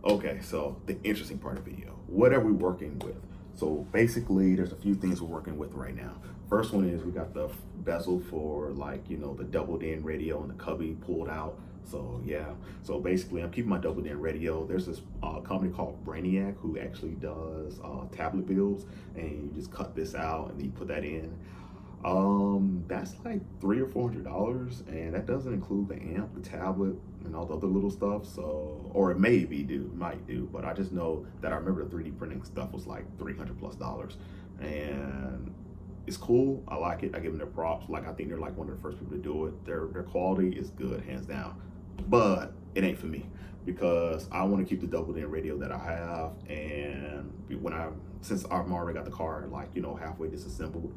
Okay, so the interesting part of the video. What are we working with? So basically, there's a few things we're working with right now. First one is we got the bezel for, like, the double DIN radio and the cubby pulled out. So yeah, so basically I'm keeping my double DIN radio. There's this company called Brainiac who actually does tablet builds, and you just cut this out and then you put that in. That's like $300 or $400, and that doesn't include the amp, the tablet, and all the other little stuff. So, or it might do, but I just know that I remember the 3D printing stuff was like $300+, and it's cool. I like it. I give them their props. Like, I think they're like one of the first people to do it. Their quality is good, hands down. But it ain't for me because I want to keep the double DIN radio that I have, and since I've already got the car like halfway disassembled,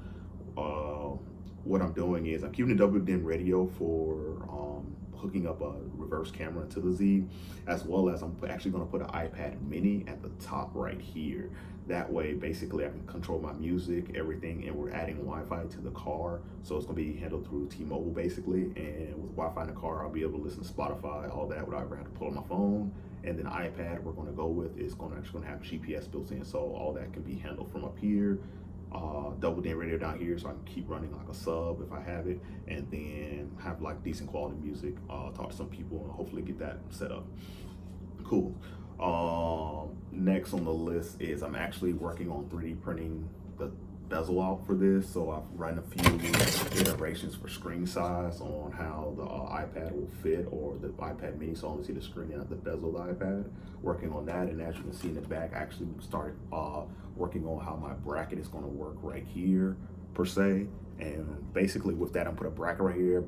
what I'm doing is I'm keeping the double DIN radio for hooking up a reverse camera to the Z, as well as I'm actually going to put an iPad mini at the top right here. That way, basically, I can control my music, everything, and we're adding Wi-Fi to the car, so it's going to be handled through T-Mobile, basically. And with Wi-Fi in the car, I'll be able to listen to Spotify, all that, without ever have to pull on my phone. And then the iPad we're going to go with is actually going to have GPS built in, so all that can be handled from up here. Double DIN radio down here, so I can keep running like a sub if I have it, and then have like decent quality music, talk to some people, and hopefully get that set up. Cool. Next on the list is I'm actually working on 3D printing the bezel out for this. So I've run a few iterations for screen size on how the iPad will fit, or the iPad mini, so I only see the screen and not the bezel of the iPad. Working on that, and as you can see in the back, I actually started working on how my bracket is going to work right here per se. And basically with that, I'm put a bracket right here,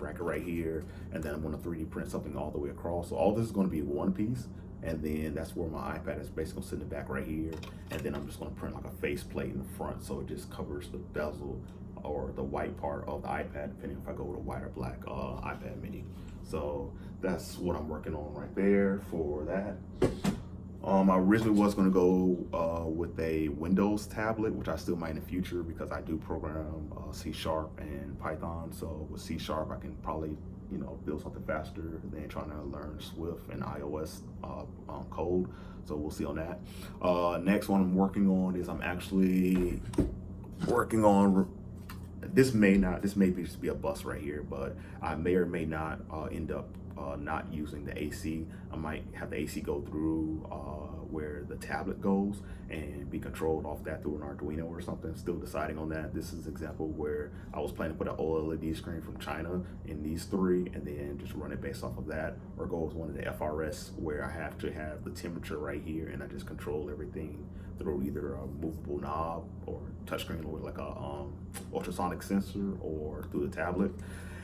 and then I'm going to 3D print something all the way across. So all this is going to be one piece, and then that's where my iPad is basically going to sit in the back right here, and then I'm just going to print like a face plate in the front, so it just covers the bezel or the white part of the iPad, depending if I go with a white or black iPad mini. So that's what I'm working on right there for that. I originally was going to go with a Windows tablet, which I still might in the future because I do program C# and Python. So with C#, I can probably build something faster than trying to learn Swift and iOS code. So we'll see on that. Next one I'm working on is I'm actually working on. This may just be a bust right here, but I may or may not end up not using the AC. I might have the AC go through where the tablet goes and be controlled off that through an Arduino or something. Still deciding on that. This is an example where I was planning to put an OLED screen from China in these three and then just run it based off of that, or go with one of the FRS where I have to have the temperature right here and I just control everything through either a movable knob or touchscreen with like a ultrasonic sensor, or through the tablet.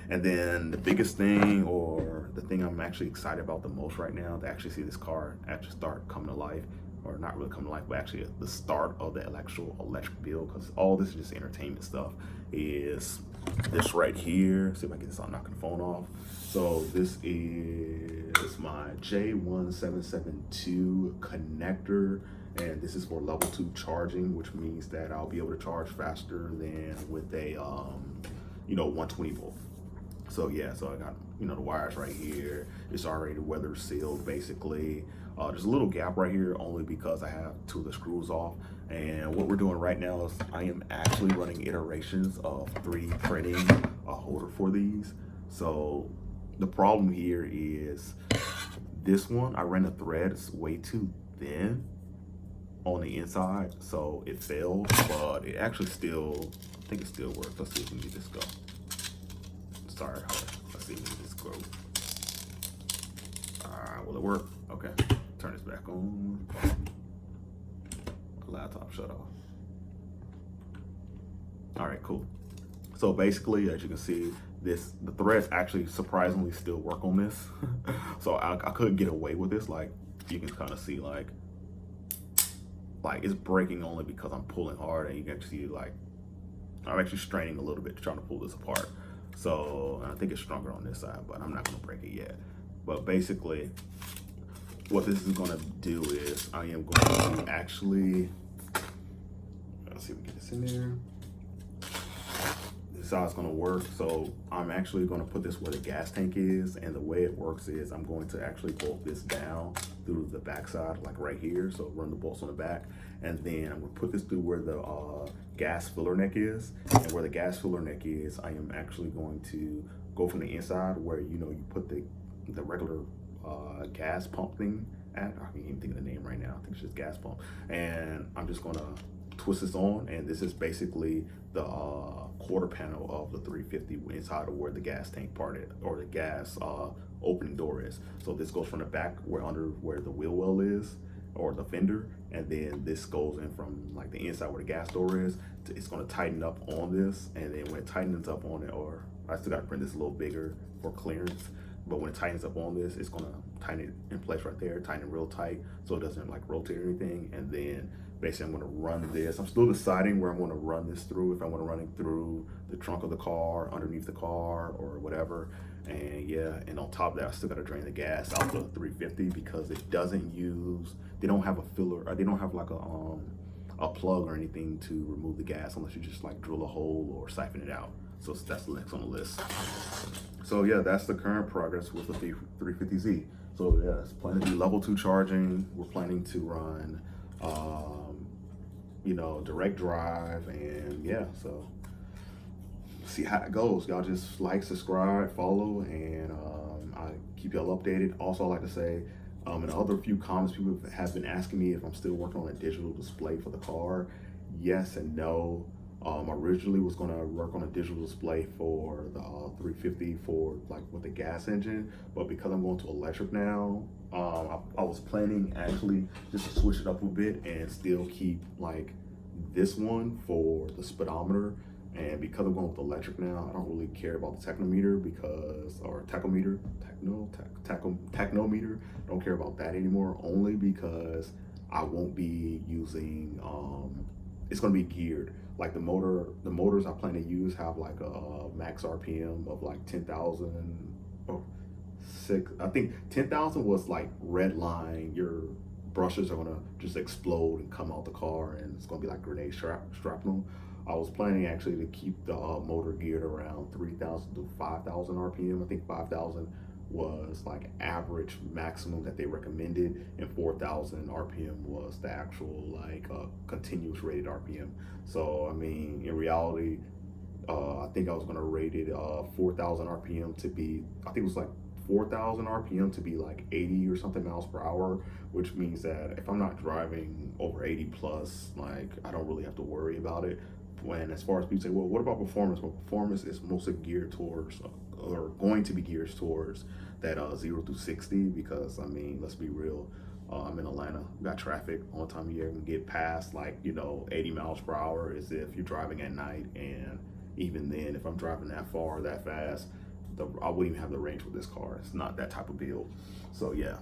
And then the biggest thing, or the thing I'm actually excited about the most right now, to actually see this car actually start coming to life, or not really coming to life, but actually the start of the electric build, because all this is just entertainment stuff, is this right here. See if I can get this on knocking the phone off. So this is my J1772 connector, and this is for level 2 charging, which means that I'll be able to charge faster than with a 120 volt. So yeah, so I got the wires right here. It's already weather sealed basically. There's a little gap right here only because I have 2 of the screws off. And what we're doing right now is I am actually running iterations of 3D printing a holder for these. So the problem here is this one, I ran the threads way too thin on the inside, so it failed, but it actually still, I think it still works. Let's see if we can get this go. Sorry, let's see if we can get this go. Will it work? Okay, turn this back on. Laptop shut off. All right, cool. So basically, as you can see, the threads actually surprisingly still work on this. So I couldn't get away with this. Like, you can kind of see like it's breaking only because I'm pulling hard, and you can see like I'm actually straining a little bit trying to pull this apart. So I think it's stronger on this side, but I'm not gonna break it yet. But basically what this is gonna do is I am going to actually, let's see if we get this in there. This is how it's gonna work. So I'm actually gonna put this where the gas tank is, and the way it works is I'm going to actually bolt this down through the backside, like right here. So run the bolts on the back, and then I'm gonna put this through where the gas filler neck is. And where the gas filler neck is, I am actually going to go from the inside where, you know, you put the regular gas pump thing at. I can't even think of the name right now. I think it's just gas pump. And I'm just gonna twist this on, and this is basically the quarter panel of the 350 inside of where the gas tank part is, or the gas opening door is. So this goes from the back where under where the wheel well is, or the fender, and then this goes in from like the inside where the gas door is. It's going to tighten up on this, and then when it tightens up on it, or I still got to print this a little bigger for clearance, but when it tightens up on this, it's going to tighten it in place right there, tighten it real tight so it doesn't like rotate or anything. And then basically I'm going to run this. I'm still deciding where I'm going to run this through, if I want to run it through the trunk of the car, underneath the car, or whatever. And yeah, and on top of that, I still got to drain the gas out the 350 because it doesn't use, they don't have a filler, or they don't have like a plug or anything to remove the gas unless you just like drill a hole or siphon it out. So that's the next on the list. So yeah, that's the current progress with the 350Z. So yeah, it's planning to be level 2 charging. We're planning to run, you know, direct drive, and yeah, so see how it goes. Y'all just like, subscribe, follow, and I keep y'all updated. Also, I like to say, in the other few comments, people have been asking me if I'm still working on a digital display for the car. Yes and no. Originally was going to work on a digital display for the 350 for like with the gas engine, but because I'm going to electric now, I was planning actually just to switch it up a bit and still keep like this one for the speedometer. And because I'm going with electric now, I don't really care about the tachometer because, or tachometer, tachometer. I don't care about that anymore, only because I won't be using, it's going to be geared. Like the motors I plan to use have like a max RPM of like 10,000 or I think 10,000 was like red line. Your brushes are gonna just explode and come out the car, and it's gonna be like grenade shrapnel. I was planning actually to keep the motor geared around 3,000 to 5,000 RPM. I think 5,000 was like average maximum that they recommended, and 4,000 RPM was the actual like continuous rated RPM. So I mean, in reality, I think I was gonna rate it 4,000 RPM to be, I think it was like 4,000 RPM to be like 80 or something miles per hour, which means that if I'm not driving over 80 plus, like I don't really have to worry about it. When as far as people say, well, what about performance? Well, performance is mostly geared towards, or going to be geared towards that 0 through 60, because I mean, let's be real, I'm in Atlanta, we got traffic all the time of year, we get past like, you know, 80 miles per hour as if you're driving at night. And even then, if I'm driving that far, that fast, I wouldn't even have the range with this car. It's not that type of build. So yeah.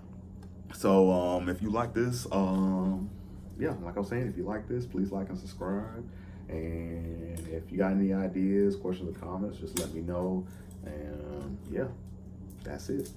So if you like this, yeah, like I was saying, if you like this, please like and subscribe. And if you got any ideas, questions, or comments, just let me know. And yeah, that's it.